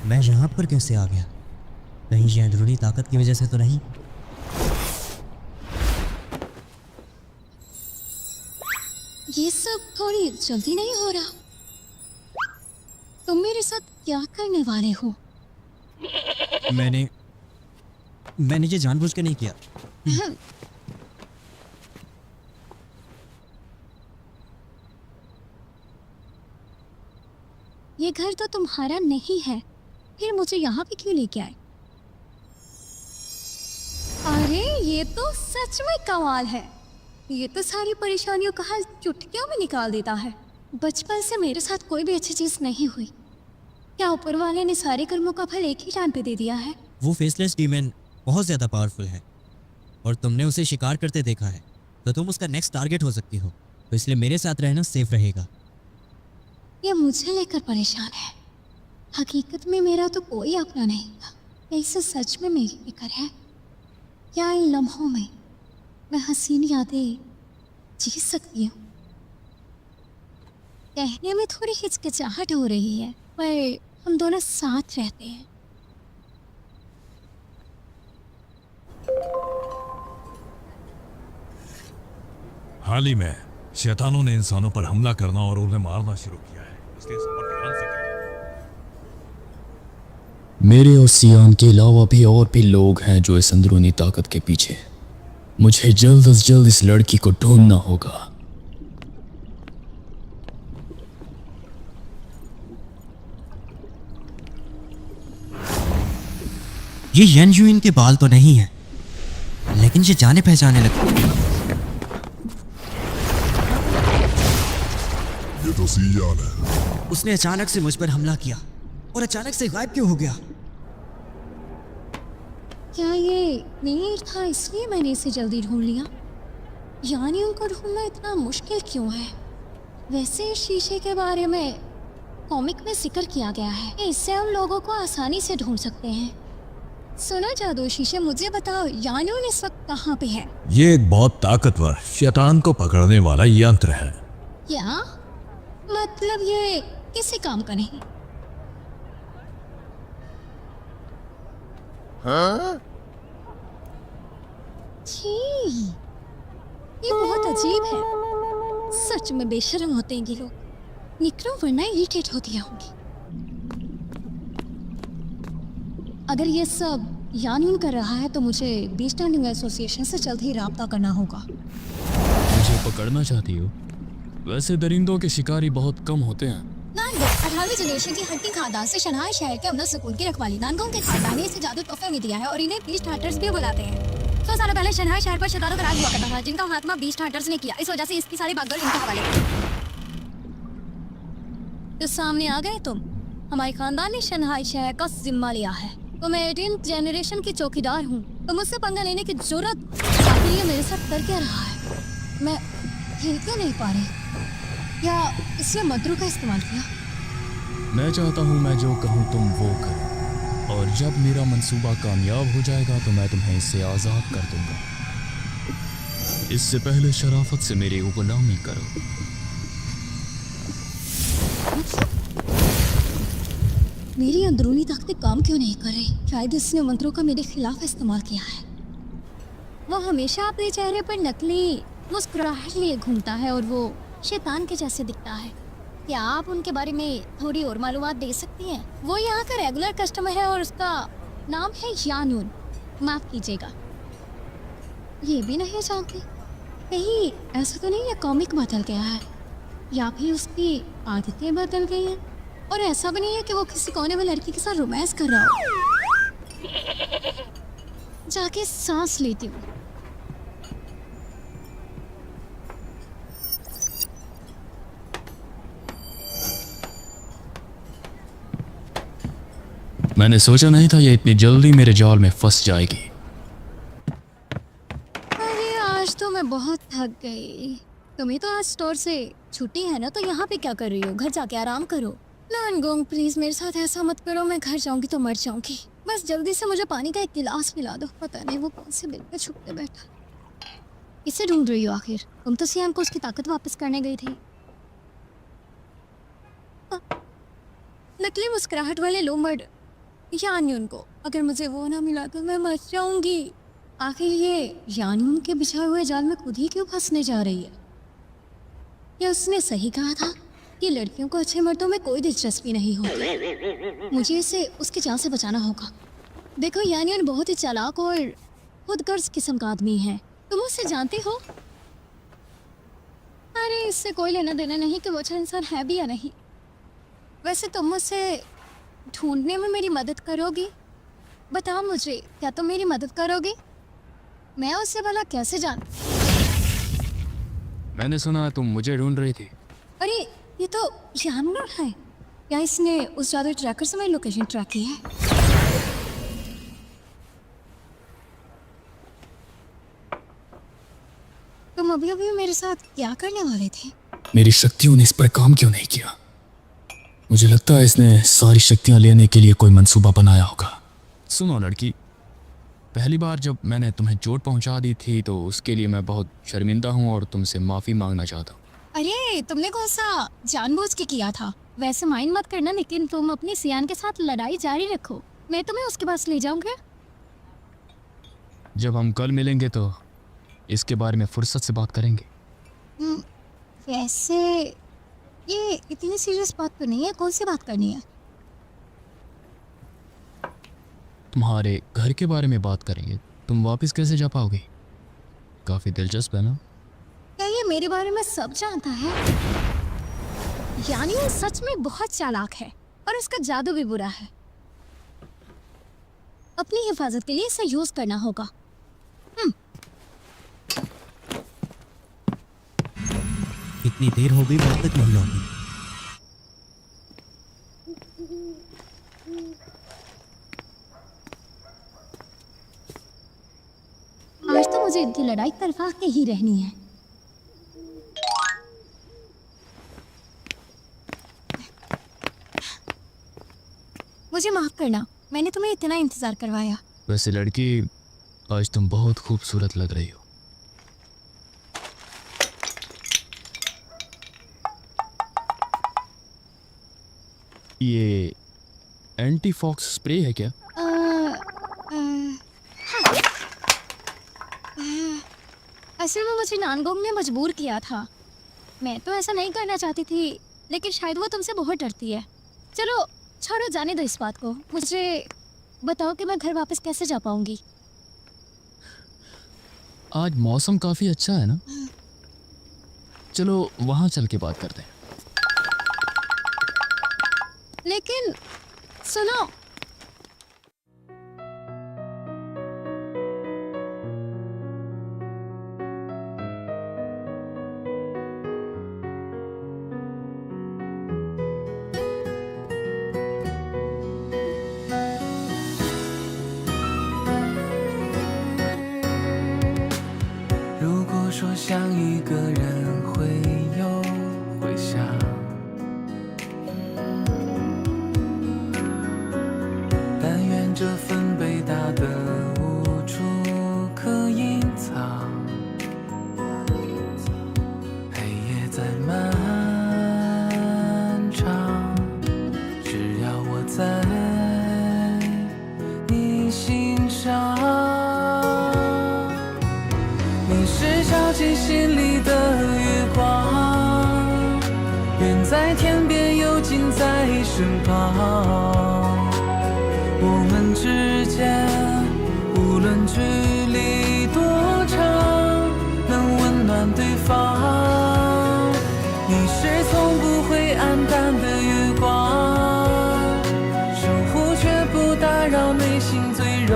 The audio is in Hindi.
मैं यहाँ पर कैसे आ गया? कहीं ये अंदरूनी ताकत की वजह से तो नहीं? ये सब थोड़ी जल्दी नहीं हो रहा? तुम मेरे साथ क्या करने वाले हो? मैंने ये जानबूझ के नहीं किया। ये घर तो तुम्हारा नहीं है, फिर मुझे यहाँ पे क्यों लेके आए? अरे ये तो सच में कमाल है। ये तो सारी परेशानियों का हल चुटकियों में निकाल देता है। बचपन से मेरे साथ कोई भी अच्छी चीज नहीं हुई। क्या ऊपर वाले ने सारे कर्मों का फल एक ही टाइम पे दे दिया है? वो फेसलेस डीमन बहुत ज़्यादा पावरफुल है और तुमने उसे शिकार करते देखा है, तो तुम उसका नेक्स्ट टारगेट हो सकती हो। तो इसलिए मेरे साथ रहना सेफ रहेगा। ये मुझे लेकर परेशान है। हकीकत में मेरा तो कोई अपना नहीं था। ऐसे सच में मेरी फिक्र है। क्या इन लम्हों में मैं हसीन यादें जी सकती हूँ? कहने में थोड़ी हिचकिचाहट हो रही है, पर हम दोनों साथ रहते हैं। हाल ही में शैतानों ने इंसानों पर हमला करना और उन्हें मारना शुरू किया है, इसलिए सब पर ध्यान से करें। मेरे और सियान के अलावा भी लोग हैं जो इस अंदरूनी ताकत के पीछे हैं। मुझे जल्द से जल्द इस लड़की को ढूंढना होगा। ये यन यूइन के बाल तो नहीं है, लेकिन ये जाने पहचाने लगते हैं। ये तो सियान है। उसने अचानक से मुझ पर हमला किया और अचानक से गायब क्यों हो गया? क्या ये नीर था इसलिए मैंने इसे जल्दी ढूंढ लिया? यानी उनको ढूंढना इतना मुश्किल क्यों है? वैसे इस शीशे के बारे में कॉमिक में जिक्र किया गया है कि इससे हम लोगों को आसानी से ढूंढ सकते हैं। सुनो जादू शीशे, मुझे बताओ यानून इस वक्त कहाँ पे है? ये एक बहुत ताकतवर शैतान को पकड़ने वाला यंत्र है। क्या मतलब ये किसी काम का नहीं? छी, ये बहुत अजीब है। सच में बेशर्म होते हैं ये लोग। निकलो वरना इरिटेट होती होंगी। अगर ये सब यानून कर रहा है तो मुझे बीस्ट लर्निंग एसोसिएशन से जल्द ही राब्ता करना होगा। मुझे पकड़ना चाहती हो? वैसे दरिंदों के शिकारी बहुत कम होते हैं। नानगो 18वीं जनरेशन की हट्टी खानदान से शनाई शहर के अमन सुकून की रखवाली। नानगो के खानदान ने इसे जादू तोहफे में दिया है और इन्हें बीस्ट हंटर्स भी बुलाते हैं। 100 साल पहले शनाई शहर पर शैतानों का राज हुआ करता था, जिनका खात्मा बीस्ट हंटर्स ने किया। इस वजह से इसकी सारी बागडोर इनके हवाले थी। तो सामने आ गए तुम। हमारे खानदान ने शनाई शहर का जिम्मा लिया है, तो मैं 18th जनरेशन की चौकीदार हूँ। तो मुझसे पंगा लेने की जरूरत आखिर ये मेरे साथ कर क्या रहा है? मैं हिल क्यों नहीं पा रही? या इसने मद्रू का इस्तेमाल किया? मैं चाहता हूँ मैं जो कहूँ तुम वो करो, और जब मेरा मंसूबा कामयाब हो जाएगा तो मैं तुम्हें इससे आज़ाद कर दूंगा। इससे पहले शराफत से मेरी गुलामी करो। मेरी अंदरूनी ताकतें काम क्यों नहीं कर रही? शायद इसने मंत्रों का मेरे खिलाफ इस्तेमाल किया है। वो हमेशा अपने चेहरे पर नकली मुस्कुराहट लिए घूमता है और वो शैतान के जैसे दिखता है। क्या आप उनके बारे में थोड़ी और मालूमात दे सकती हैं? वो यहाँ का रेगुलर कस्टमर है और उसका नाम है यानून। माफ कीजिएगा, ये भी नहीं जानती। कहीं ऐसा तो नहीं है कॉमिक बदल गया है या फिर उसकी आदतें बदल गई हैं? और ऐसा भी नहीं है कि वो किसी कोने में लड़की के साथ रोमांस कर रहा हो। जाके सांस लेती हूँ। मैंने सोचा नहीं था ये इतनी जल्दी मेरे जाल में फंस जाएगी। अरे आज तो मैं बहुत थक गई। तुम्हें तो आज स्टोर से छुट्टी है ना, तो यहाँ पे क्या कर रही हो? घर जाके आराम करो। नानगोंग प्लीज मेरे साथ ऐसा मत करो। मैं घर जाऊंगी तो मर जाऊंगी। बस जल्दी से मुझे पानी का एक गिलास पिला दो। पता नहीं वो कौन से बिल पे छुप के बैठा। किसे ढूंढ रही हो आखिर? तुम तो सियाम को उसकी ताकत वापस करने गई थी। नकली मुस्कुराहट वाले लोमर्ड यान्युन को। अगर मुझे वो ना मिला तो मैं मर जाऊंगी। आखिर ये यान्युन के बिछाए हुए जाल में खुद ही क्यों फंसने जा रही है? या उसने सही कहा था कि लड़कियों को अच्छे मर्दों में कोई दिलचस्पी नहीं होती। मुझे इसे उसकी जान से बचाना होगा। देखो, यान्युन बहुत ही चालाक और खुदगर्ज किस्म का आदमी है। तुम उससे जानते हो? अरे इससे कोई लेना देना नहीं कि वो अच्छा इंसान है भी या नहीं। वैसे तुम मुझसे ढूंढने में मेरी मदद करोगी? बताओ मुझे, क्या तुम मेरी मदद करोगी? मैं उससे भला कैसे जान? मैंने सुना तुम मुझे ढूंढ रही थी। अरे ये तो जानवर है। क्या इसने उस जादुई ट्रैकर से मेरी लोकेशन ट्रैक की है? तुम अभी अभी मेरे साथ क्या करने वाले थे? मेरी शक्तियों ने इस पर काम क्यों नहीं किया? मुझे लगता है इसने सारी शक्तियां लेने के लिए कोई मंसूबा बनाया होगा। सुनो लड़की, पहली बार जब मैंने तुम्हें चोट पहुंचा दी थी तो उसके लिए मैं बहुत शर्मिंदा हूं और तुमसे माफ़ी मांगना चाहता हूं। अरे तुमने कौन सा जानबूझ के किया था? वैसे माइंड मत करना, लेकिन तुम अपनी सियान के साथ लड़ाई जारी रखो। मैं तुम्हें उसके पास ले जाऊंगा। जब हम कल मिलेंगे तो इसके बारे में फुर्सत से बात करेंगे। वैसे ये इतनी सीरियस बात तो नहीं है। कौन सी बात करनी है? तुम्हारे घर के बारे में बात करेंगे। तुम वापस कैसे जा पाओगे? काफ़ी दिलचस्प है ना? क्या ये मेरे बारे में सब जानता है? यानी वो सच में बहुत चालाक है और उसका जादू भी बुरा है। अपनी हिफाजत के लिए इसे यूज करना होगा। कितनी देर हो गई, वो अब तक नहीं लौटी। आज तो मुझे इनकी लड़ाई करवा के ही रहनी है। मुझे माफ करना, मैंने तुम्हें इतना इंतजार करवाया। वैसे लड़की, आज तुम बहुत खूबसूरत लग रही हो। ये एंटी फॉक्स स्प्रे है क्या? असल में मुझे नानगोंग ने मजबूर किया था। मैं तो ऐसा नहीं करना चाहती थी, लेकिन शायद वो तुमसे बहुत डरती है। चलो छोड़ो, जाने दो इस बात को। मुझे बताओ कि मैं घर वापस कैसे जा पाऊंगी? आज मौसम काफ़ी अच्छा है ना? चलो वहाँ चल के बात करते हैं। लेकिन सुनो,说想一个人会有会想，但愿这份被打的无处可隐藏，黑夜再漫长，只要我在你心上。你是照进心里的月光，远在天边又近在身旁。我们之间无论距离多长，能温暖对方。你是从不会黯淡的月光，守护却不打扰内心最柔